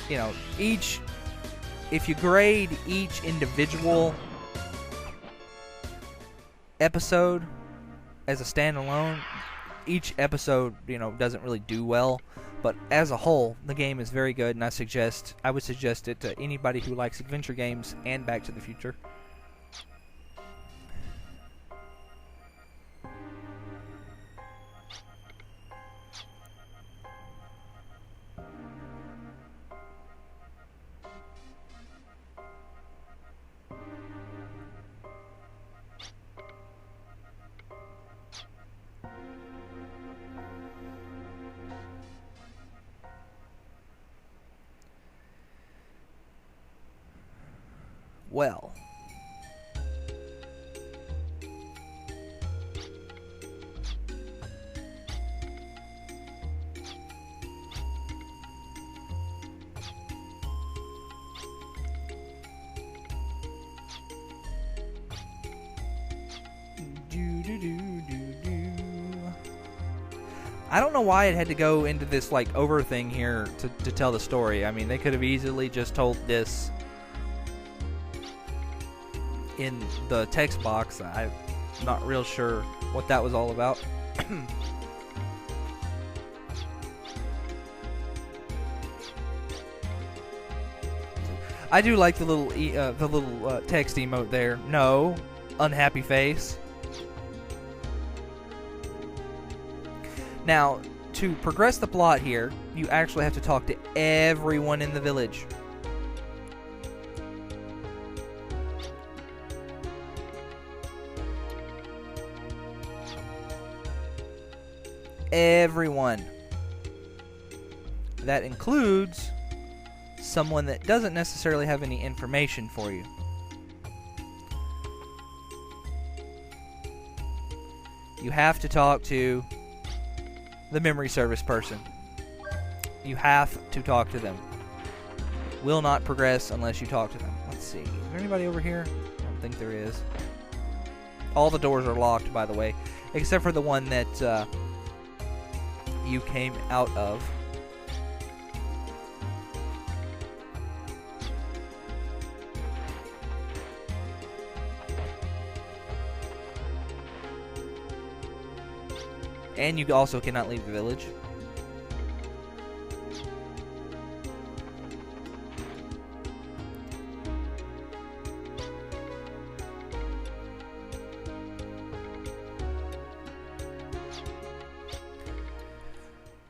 you know, if you grade each individual episode as a standalone, each episode, you know, doesn't really do well. But as a whole, the game is very good, and I would suggest it to anybody who likes adventure games and Back to the Future. Well, I don't know why it had to go into this like over thing here to tell the story. I mean, they could have easily just told this in the text box. I'm not real sure what that was all about. I do like the little text emote there. No, unhappy face. Now, to progress the plot here, you actually have to talk to everyone in the village. Everyone. That includes someone that doesn't necessarily have any information for you. You have to talk to the memory service person. You have to talk to them. Will not progress unless you talk to them. Let's see. Is there anybody over here? I don't think there is. All the doors are locked, by the way, except for the one that you came out of. And you also cannot leave the village.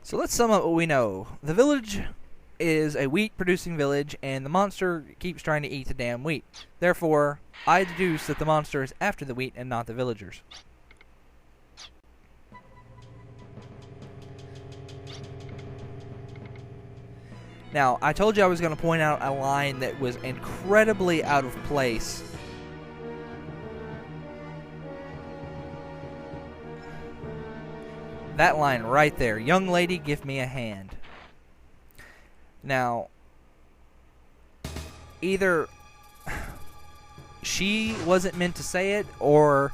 So let's sum up what we know. The village is a wheat-producing village, and the monster keeps trying to eat the damn wheat. Therefore, I deduce that the monster is after the wheat and not the villagers. Now, I told you I was going to point out a line that was incredibly out of place. That line right there. Young lady, give me a hand. Now, either she wasn't meant to say it, or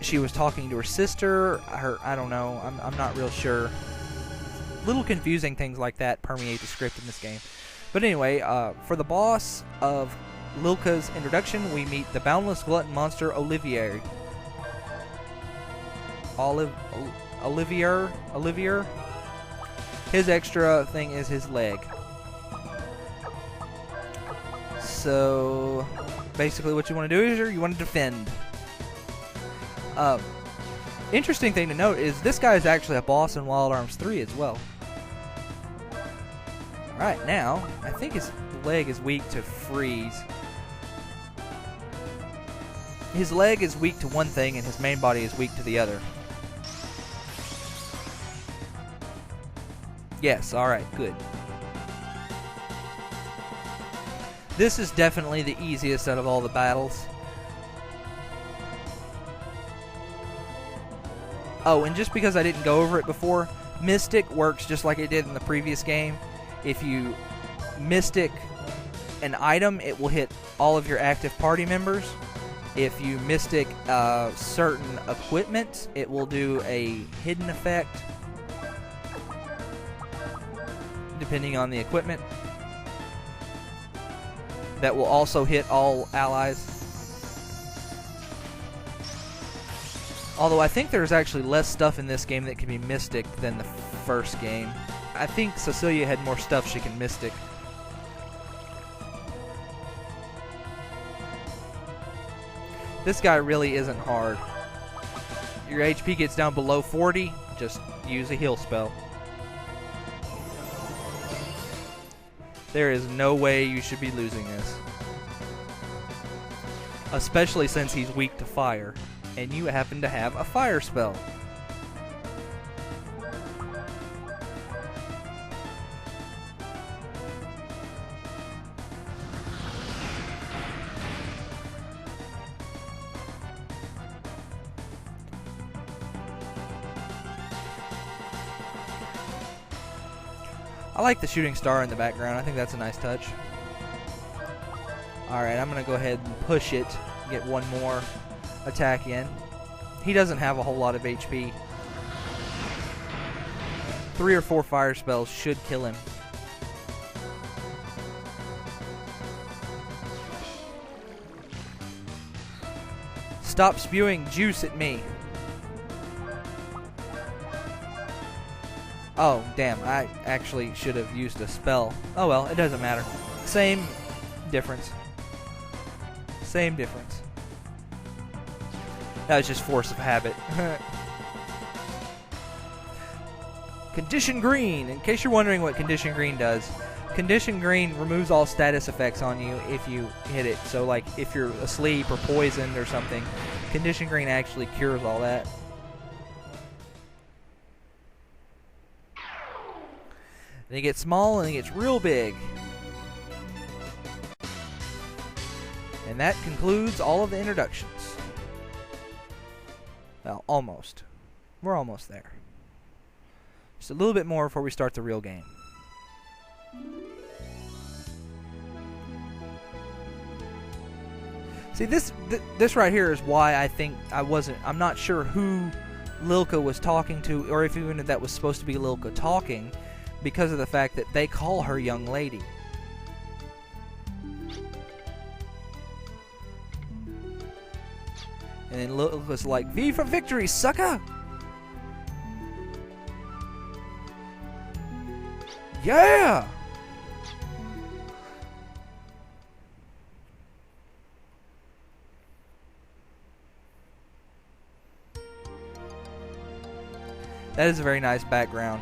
she was talking to her sister. I don't know. I'm not real sure. Little confusing things like that permeate the script in this game. But anyway, for the boss of Lilka's introduction, we meet the Boundless Glutton monster, Olivier. Olivier. His extra thing is his leg. So, basically what you want to do is you want to defend. Interesting thing to note is this guy is actually a boss in Wild Arms 3 as well. Alright, now, I think his leg is weak to freeze. His leg is weak to one thing, and his main body is weak to the other. Yes, alright, good. This is definitely the easiest out of all the battles. Oh, and just because I didn't go over it before, Mystic works just like it did in the previous game. If you Mystic an item, it will hit all of your active party members. If you Mystic certain equipment, it will do a hidden effect, depending on the equipment. that will also hit all allies. Although I think there's actually less stuff in this game that can be Mystic than the first game. I think Cecilia had more stuff she can Mystic. This guy really isn't hard. Your HP gets down below 40, just use a heal spell. There is no way you should be losing this. Especially since he's weak to fire, and you happen to have a fire spell. I like the shooting star in the background. I think that's a nice touch. Alright, I'm going to go ahead and push it. Get one more attack in. He doesn't have a whole lot of HP. 3 or 4 fire spells should kill him. Stop spewing juice at me. Oh, damn, I actually should have used a spell. Oh well, it doesn't matter. Same difference. Same difference. That was just force of habit. Condition Green. In case you're wondering what Condition Green does, Condition Green removes all status effects on you if you hit it. So, like, if you're asleep or poisoned or something, Condition Green actually cures all that. Then he gets small and he gets real big. And that concludes all of the introductions. Well, almost. We're almost there. Just a little bit more before we start the real game. See, this right here is why I think I'm not sure who Lilka was talking to, or if even if that was supposed to be Lilka talking, because of the fact that they call her young lady. And then Lilka's like, V for victory, sucker! Yeah! That is a very nice background.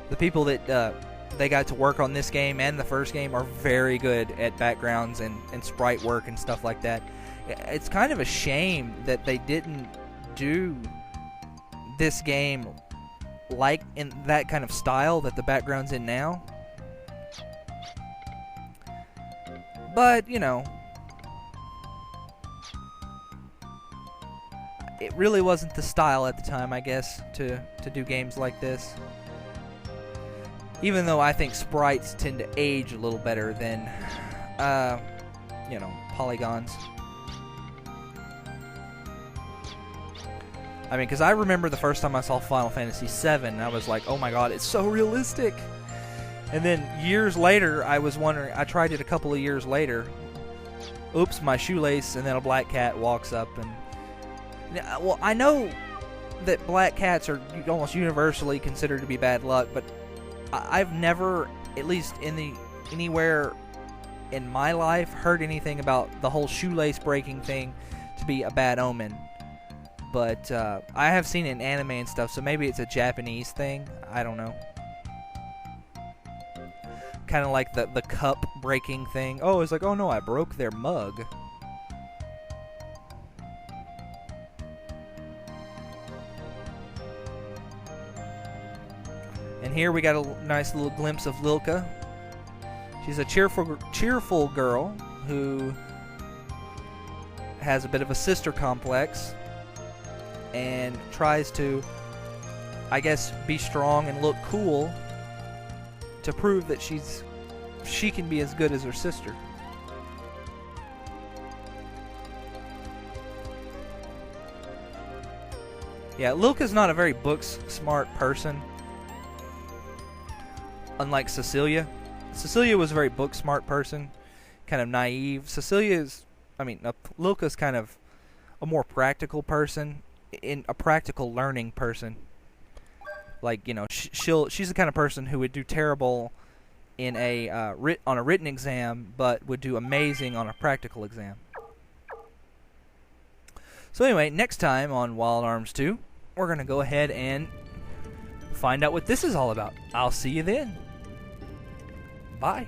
The people that they got to work on this game and the first game are very good at backgrounds and sprite work and stuff like that. It's kind of a shame that they didn't do this game like in that kind of style that the background's in now. But, you know, it really wasn't the style at the time, I guess, to do games like this. Even though I think sprites tend to age a little better than, you know, polygons. I mean, because I remember the first time I saw Final Fantasy VII, I was like, oh my god, it's so realistic! And then years later, I was wondering, I tried it a couple of years later. Oops, my shoelace, and then a black cat walks up and... Well, I know that black cats are almost universally considered to be bad luck, but I've never, at least anywhere in my life, heard anything about the whole shoelace breaking thing to be a bad omen. But I have seen it in anime and stuff, so maybe it's a Japanese thing. I don't know. Kind of like the cup breaking thing. Oh, it's like, oh no, I broke their mug. And here we got a nice little glimpse of Lilka. She's a cheerful girl who has a bit of a sister complex and tries to, I guess, be strong and look cool to prove that she can be as good as her sister. Yeah, Lilka's not a very book smart person. unlike Cecilia. Cecilia was a very book smart person, kind of naive. Lilka's kind of a more practical person, a practical learning person. Like, you know, she's the kind of person who would do terrible in on a written exam, but would do amazing on a practical exam. So anyway, next time on Wild Arms 2, we're going to go ahead and find out what this is all about. I'll see you then. Bye.